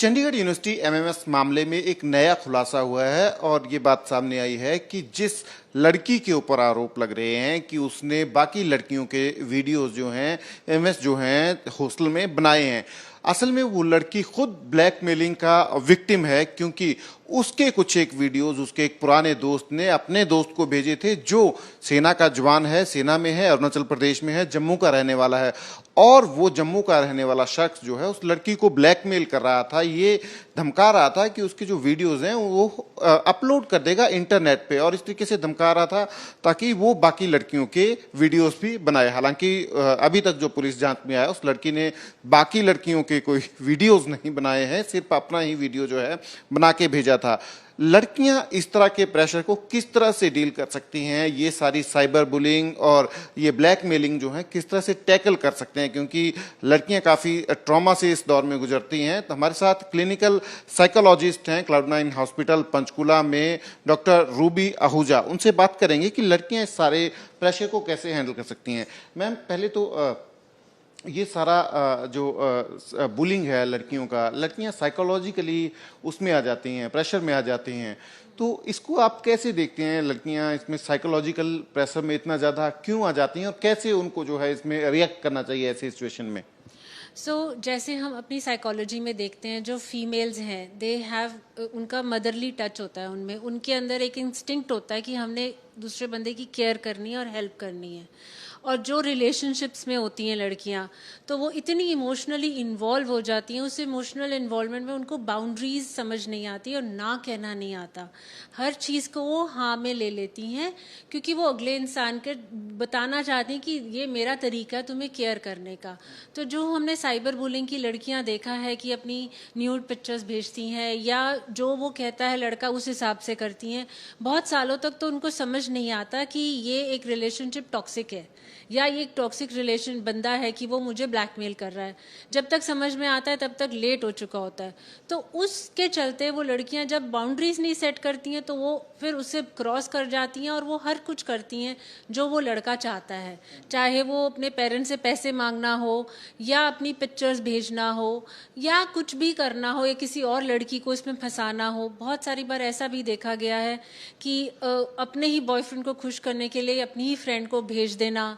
Chandigarh university MMS मामले में एक नया खुलासा हुआ है और ये बात सामने आई है कि जिस लड़की के ऊपर आरोप लग रहे हैं कि उसने बाकी लड़कियों के वीडियोस जो हैं एमएस जो हैं हॉस्टल में बनाए हैं, असल में वो लड़की खुद ब्लैकमेलिंग का विक्टिम है, क्योंकि उसके कुछ एक वीडियोस उसके एक पुराने दोस्त ने अपने दोस्त को भेजे थे जो सेना का जवान है, सेना में है, अरुणाचल प्रदेश में है, जम्मू का रहने वाला है। और वो जम्मू का रहने वाला शख्स जो है उस लड़की को ब्लैकमेल कर रहा था, ये धमका रहा था कि उसके जो वीडियोस हैं वो अपलोड कर देगा इंटरनेट पे, और इस तरीके से धमका रहा था ताकि वो बाकी लड़कियों के वीडियोस भी बनाए। हालांकि अभी तक जो पुलिस जांच में आया उस लड़की ने बाकी लड़कियों के कोई वीडियोस नहीं बनाए हैं, सिर्फ अपना ही वीडियो जो है बना के भेजा था। लड़कियां इस तरह के प्रेशर को किस तरह से डील कर सकती हैं, ये सारी साइबर बुलिंग और ये ब्लैकमेलिंग जो है किस तरह से टैकल कर सकते हैं, क्योंकि लड़कियां काफ़ी ट्रॉमा से इस दौर में गुजरती हैं। तो हमारे साथ क्लिनिकल साइकोलॉजिस्ट हैं Cloud9 हॉस्पिटल पंचकुला में डॉक्टर रूबी आहूजा, उनसे बात करेंगे कि लड़कियां इस सारे प्रेशर को कैसे हैंडल कर सकती हैं। मैम, पहले तो ये सारा जो बुलिंग है लड़कियों का, लड़कियां साइकोलॉजिकली उसमें आ जाती हैं, प्रेशर में आ जाती हैं, तो इसको आप कैसे देखते हैं? लड़कियां इसमें साइकोलॉजिकल प्रेशर में इतना ज़्यादा क्यों आ जाती हैं और कैसे उनको जो है इसमें रिएक्ट करना चाहिए ऐसी सिचुएशन में? जैसे हम अपनी साइकोलॉजी में देखते हैं, जो फीमेल्स हैं दे हैव उनका मदरली टच होता है, उनमें उनके अंदर एक इंस्टिंक्ट होता है कि हमने दूसरे बंदे की केयर करनी है और हेल्प करनी है। और जो रिलेशनशिप्स में होती हैं लड़कियां, तो वो इतनी इमोशनली इन्वॉल्व हो जाती हैं, उस इमोशनल इन्वॉल्वमेंट में उनको बाउंड्रीज समझ नहीं आती और ना कहना नहीं आता। हर चीज़ को वो हाँ में ले लेती हैं, क्योंकि वो अगले इंसान के बताना चाहती हैं कि ये मेरा तरीका है तुम्हें केयर करने का। तो जो हमने साइबर बुलिंग की लड़कियां देखा है कि अपनी न्यूड पिक्चर्स भेजती हैं या जो वो कहता है लड़का उस हिसाब से करती हैं, बहुत सालों तक तो उनको समझ नहीं आता कि ये एक रिलेशनशिप टॉक्सिक है या ये एक टॉक्सिक रिलेशन बंदा है कि वो मुझे ब्लैकमेल कर रहा है। जब तक समझ में आता है तब तक लेट हो चुका होता है। तो उसके चलते वो लड़कियां जब बाउंड्रीज नहीं सेट करती हैं तो वो फिर उससे क्रॉस कर जाती हैं और वो हर कुछ करती हैं जो वो लड़का चाहता है, चाहे वो अपने पेरेंट्स से पैसे मांगना हो या अपनी पिक्चर्स भेजना हो या कुछ भी करना हो या किसी और लड़की को इसमें फंसाना हो। बहुत सारी बार ऐसा भी देखा गया है कि अपने ही बॉयफ्रेंड को खुश करने के लिए अपनी ही फ्रेंड को भेज देना,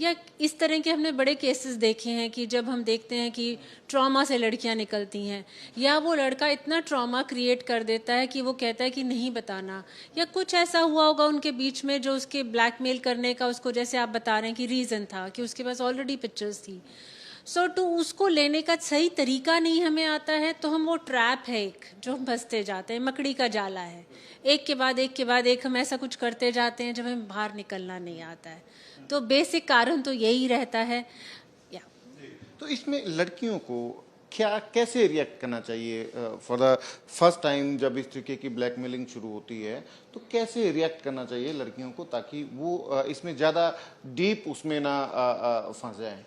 या इस तरह के हमने बड़े केसेस देखे हैं कि जब हम देखते हैं कि ट्रॉमा से लड़कियां निकलती हैं या वो लड़का इतना ट्रॉमा क्रिएट कर देता है कि वो कहता है कि नहीं बताना, या कुछ ऐसा हुआ होगा उनके बीच में जो उसके ब्लैकमेल करने का, उसको जैसे आप बता रहे हैं कि रीज़न था कि उसके पास ऑलरेडी पिक्चर्स थी। तो उसको लेने का सही तरीका नहीं हमें आता है, तो हम वो ट्रैप है एक जो हम फंसते जाते हैं, मकड़ी का जाला है, एक के बाद एक के बाद एक हम ऐसा कुछ करते जाते हैं जब हमें बाहर निकलना नहीं आता है। तो बेसिक कारण तो यही रहता है। या तो इसमें लड़कियों को क्या कैसे रिएक्ट करना चाहिए फॉर द फर्स्ट टाइम जब इस तरीके की ब्लैकमेलिंग शुरू होती है, तो कैसे रिएक्ट करना चाहिए लड़कियों को ताकि वो इसमें ज़्यादा डीप उसमें ना फंस जाए?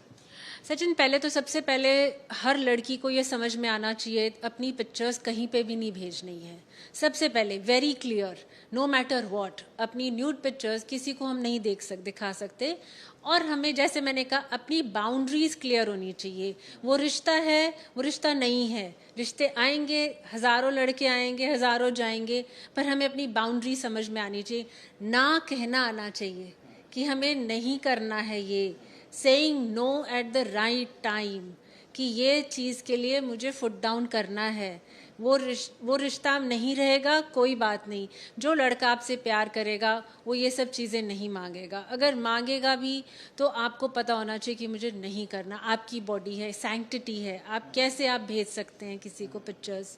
सचिन, पहले तो सबसे पहले हर लड़की को ये समझ में आना चाहिए अपनी पिक्चर्स कहीं पे भी नहीं भेजनी है। सबसे पहले very clear, no matter what, अपनी न्यूड पिक्चर्स किसी को हम नहीं दिखा सकते। और हमें, जैसे मैंने कहा, अपनी बाउंड्रीज क्लियर होनी चाहिए। वो रिश्ता है, वो रिश्ता नहीं है। रिश्ते आएंगे, हज़ारों लड़के आएंगे, हज़ारों जाएंगे, पर हमें अपनी बाउंड्री समझ में आनी चाहिए। ना कहना आना चाहिए कि हमें नहीं करना है ये, saying no at the right time, कि ये चीज़ के लिए मुझे फुट डाउन करना है। वो रिश्ता नहीं रहेगा, कोई बात नहीं। जो लड़का आपसे प्यार करेगा वो ये सब चीज़ें नहीं मांगेगा। अगर मांगेगा भी तो आपको पता होना चाहिए कि मुझे नहीं करना। आपकी बॉडी है, सैंक्टिटी है, आप कैसे आप भेज सकते हैं किसी को पिक्चर्स।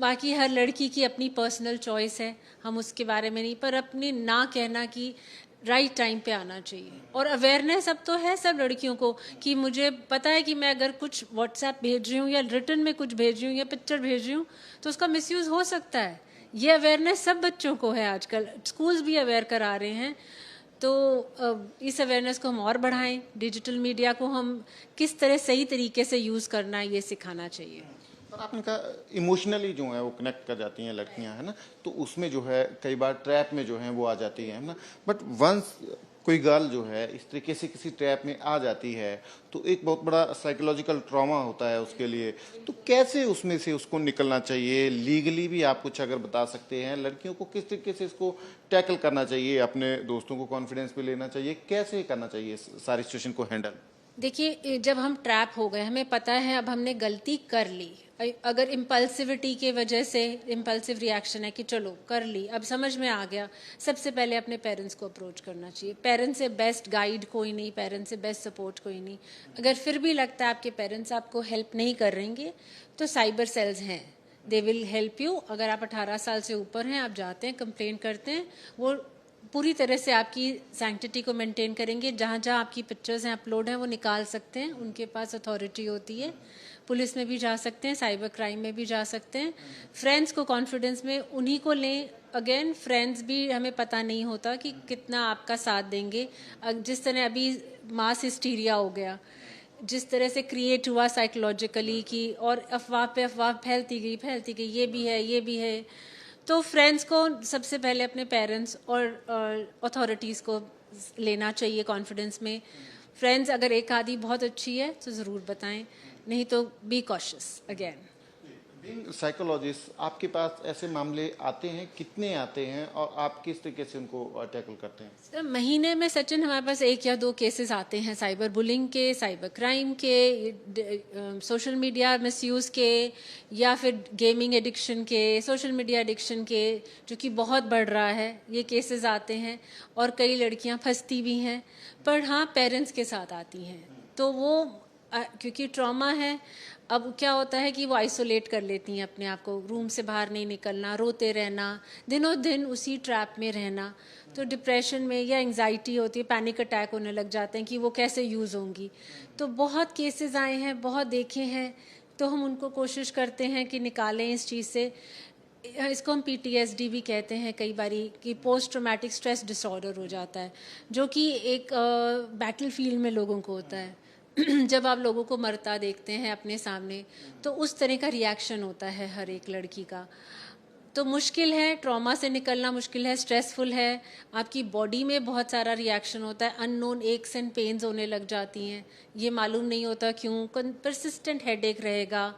बाकी हर लड़की की अपनी पर्सनल चॉइस है, हम उसके बारे में नहीं, पर अपनी ना कहना कि राइट टाइम पे आना चाहिए। और अवेयरनेस अब तो है सब लड़कियों को कि मुझे पता है कि मैं अगर कुछ व्हाट्सएप भेज रही हूँ या रिटर्न में कुछ भेज रही हूँ या पिक्चर भेज रही हूँ तो उसका मिसयूज़ हो सकता है। ये अवेयरनेस सब बच्चों को है, आजकल स्कूल्स भी अवेयर करा रहे हैं। तो इस अवेयरनेस को हम और बढ़ाएं, डिजिटल मीडिया को हम किस तरह सही तरीके से यूज़ करना है ये सिखाना चाहिए। और आपने कहा इमोशनली जो है वो कनेक्ट कर जाती हैं लड़कियां, है ना, तो उसमें जो है कई बार ट्रैप में जो है वो आ जाती है ना। बट वंस कोई गर्ल जो है इस तरीके से किसी ट्रैप में आ जाती है तो एक बहुत बड़ा साइकोलॉजिकल ट्रॉमा होता है उसके लिए, तो कैसे उसमें से उसको निकलना चाहिए? लीगली भी आप कुछ अगर बता सकते हैं, लड़कियों को किस तरीके से इसको टैकल करना चाहिए, अपने दोस्तों को कॉन्फिडेंस पे लेना चाहिए, कैसे करना चाहिए सारी सिचुएशन को हैंडल? देखिए, जब हम ट्रैप हो गए, हमें पता है अब हमने गलती कर ली, अगर इम्पल्सिविटी के वजह से इम्पल्सिव रिएक्शन है कि चलो कर ली, अब समझ में आ गया, सबसे पहले अपने पेरेंट्स को अप्रोच करना चाहिए। पेरेंट्स से बेस्ट गाइड कोई नहीं, पेरेंट्स से बेस्ट सपोर्ट कोई नहीं। अगर फिर भी लगता है आपके पेरेंट्स आपको हेल्प नहीं कर रहेंगे तो साइबर सेल्स हैं, दे विल हेल्प यू। अगर आप 18 साल से ऊपर हैं, आप जाते हैं, कंप्लेन करते हैं, वो पूरी तरह से आपकी सैंक्टिटी को मेंटेन करेंगे। जहाँ जहाँ आपकी पिक्चर्स हैं, अपलोड हैं, वो निकाल सकते हैं, उनके पास अथॉरिटी होती है। पुलिस में भी जा सकते हैं, साइबर क्राइम में भी जा सकते हैं। फ्रेंड्स को कॉन्फिडेंस में उन्हीं को लें। अगेन, फ्रेंड्स भी हमें पता नहीं होता कि कितना आपका साथ देंगे। जिस तरह अभी मास हिस्टीरिया हो गया, जिस तरह से क्रिएट हुआ साइकोलॉजिकली कि और अफवाह पे अफवाह फैलती गई, ये भी है, ये भी है। तो फ्रेंड्स को सबसे पहले अपने पेरेंट्स और अथॉरिटीज़ को लेना चाहिए कॉन्फिडेंस में। फ्रेंड्स अगर एक आधी बहुत अच्छी है तो ज़रूर बताएं, नहीं तो बी कॉशियस। अगेन, साइकोलॉजिस्ट, आपके पास ऐसे मामले आते हैं, कितने आते हैं और आप किस तरीके से उनको टैकल करते हैं? सर, महीने में सचिन हमारे पास 1 या 2 केसेस आते हैं, साइबर बुलिंग के, साइबर क्राइम के, सोशल मीडिया मिसयूज़ के, या फिर गेमिंग एडिक्शन के, सोशल मीडिया एडिक्शन के, जो कि बहुत बढ़ रहा है। ये केसेस आते हैं और कई लड़कियां फंसती भी हैं, पर हाँ, पेरेंट्स के साथ आती हैं। तो वो क्योंकि ट्रॉमा है, अब क्या होता है कि वो आइसोलेट कर लेती हैं अपने आप को, रूम से बाहर नहीं निकलना, रोते रहना, दिनों दिन उसी ट्रैप में रहना। तो डिप्रेशन में या एंजाइटी होती है, पैनिक अटैक होने लग जाते हैं कि वो कैसे यूज़ होंगी। तो बहुत केसेस आए हैं, बहुत देखे हैं, तो हम उनको कोशिश करते हैं कि निकालें इस चीज़ से। इसको हम PTSD भी कहते हैं कई बारी, कि पोस्ट ट्रॉमेटिक स्ट्रेस डिसऑर्डर हो जाता है, जो कि एक बैटल फील्ड में लोगों को होता है। जब आप लोगों को मरता देखते हैं अपने सामने, तो उस तरह का रिएक्शन होता है हर एक लड़की का। तो मुश्किल है, ट्रॉमा से निकलना मुश्किल है, स्ट्रेसफुल है। आपकी बॉडी में बहुत सारा रिएक्शन होता है, अननोन एक्स एंड पेन्स होने लग जाती हैं, ये मालूम नहीं होता क्यों। परसिस्टेंट हेडेक रहेगा,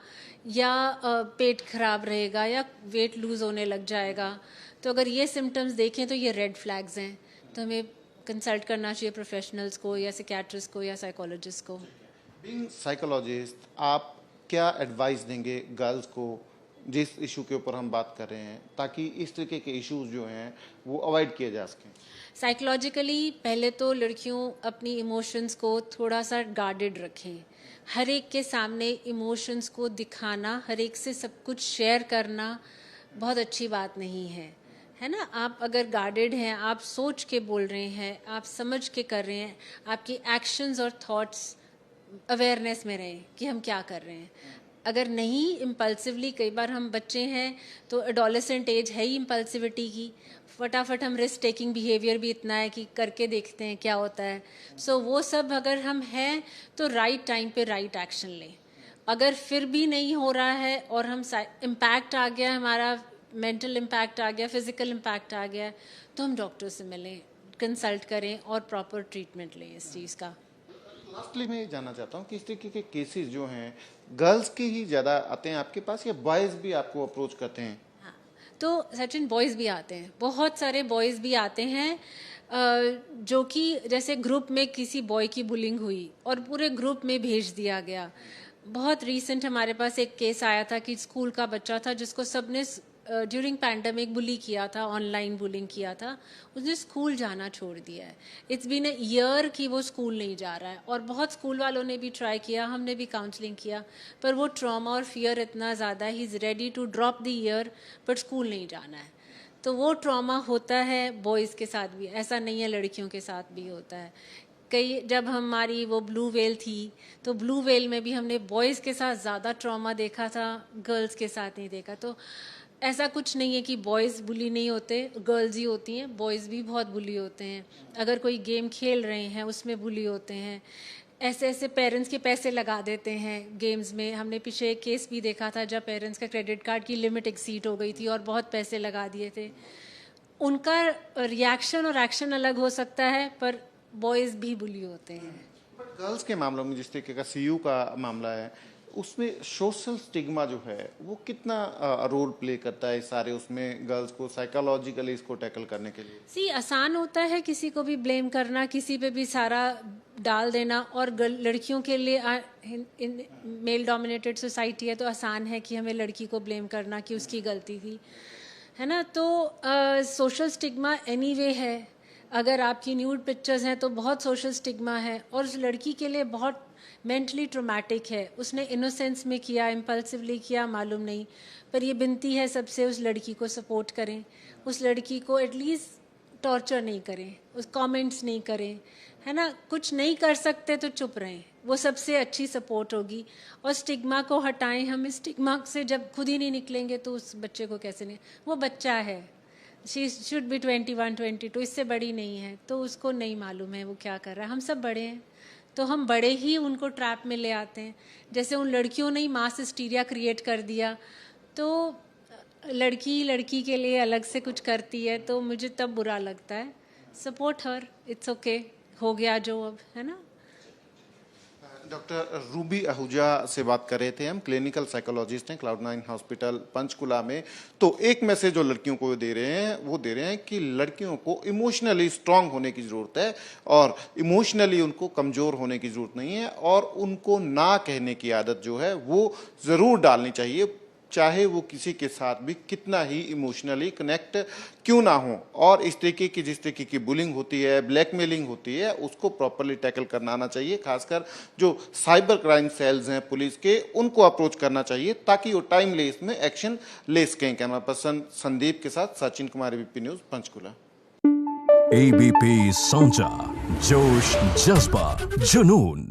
या पेट खराब रहेगा, या वेट लूज होने लग जाएगा। तो अगर ये सिम्टम्स देखें तो ये रेड फ्लैग्स हैं, तो हमें कंसल्ट करना चाहिए प्रोफेशनल्स को, या साइकियाट्रिस्ट को, या साइकोलॉजिस्ट को। बीइंग साइकोलॉजिस्ट, आप क्या एडवाइस देंगे गर्ल्स को जिस इशू के ऊपर हम बात कर रहे हैं, ताकि इस तरीके के इश्यूज जो हैं वो अवॉइड किए जा सकें? साइकोलॉजिकली पहले तो लड़कियों अपनी इमोशंस को थोड़ा सा गार्डेड रखें। हर एक के सामने इमोशंस को दिखाना, हर एक से सब कुछ शेयर करना बहुत अच्छी बात नहीं है ना। आप अगर गार्डेड हैं, आप सोच के बोल रहे हैं, आप समझ के कर रहे हैं, आपकी एक्शंस और थॉट्स अवेयरनेस में रहें कि हम क्या कर रहे हैं। अगर नहीं, इम्पल्सिवली, कई बार हम बच्चे हैं तो एडोलेसेंट एज है ही इम्पल्सिविटी की, फटाफट हम रिस्क टेकिंग बिहेवियर भी इतना है कि करके देखते हैं क्या होता है। सो वो सब अगर हम हैं तो राइट टाइम पे राइट एक्शन लें। अगर फिर भी नहीं हो रहा है और हम इम्पैक्ट आ गया, हमारा मेंटल इम्पैक्ट आ गया, फिजिकल इम्पैक्ट आ गया, तो हम डॉक्टर से मिलें, कंसल्ट करें और प्रॉपर ट्रीटमेंट लें इस चीज़ का। लास्टली मैं ये जानना चाहता हूँ कि इस तरीके के केसेस जो हैं गर्ल्स के ही ज़्यादा आते हैं आपके पास, या बॉयज़ भी आपको अप्रोच करते हैं? हाँ, तो सचिन, बॉयज़ भी आते हैं, बहुत सारे बॉयज़ भी आते हैं, जो कि जैसे ग्रुप में किसी बॉय की बुलिंग हुई और पूरे ग्रुप में भेज दिया गया। बहुत रीसेंट हमारे पास एक केस आया था कि स्कूल का बच्चा था जिसको सबने ड्यूरिंग पैंडमिक बुली किया था, ऑनलाइन बुलिंग किया था, उसने स्कूल जाना छोड़ दिया है। इट्स बीन अ ईयर कि वो स्कूल नहीं जा रहा है, और बहुत स्कूल वालों ने भी ट्राई किया, हमने भी काउंसलिंग किया, पर वो ट्रॉमा और फियर इतना ज़्यादा, he is ready to drop the year, but school नहीं जाना है। तो वो ट्रॉमा होता है बॉयज़ के साथ भी, ऐसा नहीं है, लड़कियों के साथ भी होता है। कई, जब हमारी वो ब्लू वेल थी, तो ब्लू वेल में भी हमने बॉयज़ के साथ ज़्यादा ट्रॉमा देखा था, गर्ल्स के साथ नहीं देखा। तो ऐसा कुछ नहीं है कि बॉयज़ बुली नहीं होते, गर्ल्स ही होती हैं, बॉयज़ भी बहुत बुली होते हैं। अगर कोई गेम खेल रहे हैं उसमें बुली होते हैं, ऐसे ऐसे पेरेंट्स के पैसे लगा देते हैं गेम्स में। हमने पीछे एक केस भी देखा था जब पेरेंट्स का क्रेडिट कार्ड की लिमिट एक्सीड हो गई थी और बहुत पैसे लगा दिए थे। उनका रिएक्शन और एक्शन अलग हो सकता है, पर बॉयज भी बुली होते हैं। बट गर्ल्स के मामलों में जिस तरीके का सीयू का मामला है, उसमें सोशल स्टिग्मा जो है वो कितना रोल प्ले करता है सारे उसमें गर्ल्स को साइकोलॉजिकली इसको टैकल करने के लिए? आसान होता है किसी को भी ब्लेम करना, किसी पे भी सारा डाल देना, और लड़कियों के लिए इन मेल डोमिनेटेड सोसाइटी है तो आसान है कि हमें लड़की को ब्लेम करना कि उसकी गलती थी, है ना। तो सोशल स्टिग्मा एनीवे है। अगर आपकी न्यूड पिक्चर्स हैं तो बहुत सोशल स्टिग्मा है, और उस लड़की के लिए बहुत मेंटली ट्रोमैटिक है। उसने इनोसेंस में किया, इम्पल्सिवली किया, मालूम नहीं। पर ये विनती है सबसे, उस लड़की को सपोर्ट करें, उस लड़की को एटलीस्ट टॉर्चर नहीं करें, उस कमेंट्स नहीं करें, है ना। कुछ नहीं कर सकते तो चुप रहें, वो सबसे अच्छी सपोर्ट होगी। और स्टिग्मा को हटाएं। हम इस स्टिग्मा से जब खुद ही नहीं निकलेंगे तो उस बच्चे को कैसे नहीं, वो बच्चा है, शी शुड बी 21, 22, इससे बड़ी नहीं है, तो उसको नहीं मालूम है वो क्या कर रहा है। हम सब बड़े हैं, तो हम बड़े ही उनको ट्रैप में ले आते हैं। जैसे उन लड़कियों ने ही मास हिस्टीरिया क्रिएट कर दिया, तो लड़की के लिए अलग से कुछ करती है तो मुझे तब बुरा लगता है। सपोर्ट हर, इट्स ओके, हो गया जो अब, है ना। डॉक्टर रूबी आहूजा से बात कर रहे थे हम, क्लिनिकल साइकोलॉजिस्ट हैं क्लाउड9 हॉस्पिटल पंचकुला में। तो एक मैसेज जो लड़कियों को दे रहे हैं वो दे रहे हैं कि लड़कियों को इमोशनली स्ट्रांग होने की जरूरत है और इमोशनली उनको कमजोर होने की जरूरत नहीं है, और उनको ना कहने की आदत जो है वो जरूर डालनी चाहिए, चाहे वो किसी के साथ भी कितना ही इमोशनली कनेक्ट क्यों ना हो। और इस तरीके की जिस तरीके की बुलिंग होती है, ब्लैकमेलिंग होती है, उसको प्रॉपरली टैकल करना आना चाहिए। खासकर जो साइबर क्राइम सेल्स हैं पुलिस के, उनको अप्रोच करना चाहिए ताकि वो टाइमली इसमें एक्शन ले सकें। कैमरा पर्सन संदीप के साथ Sachin Kumar, ABP news Panchkula. ABP sound, जोश, जज्बा, जुनून।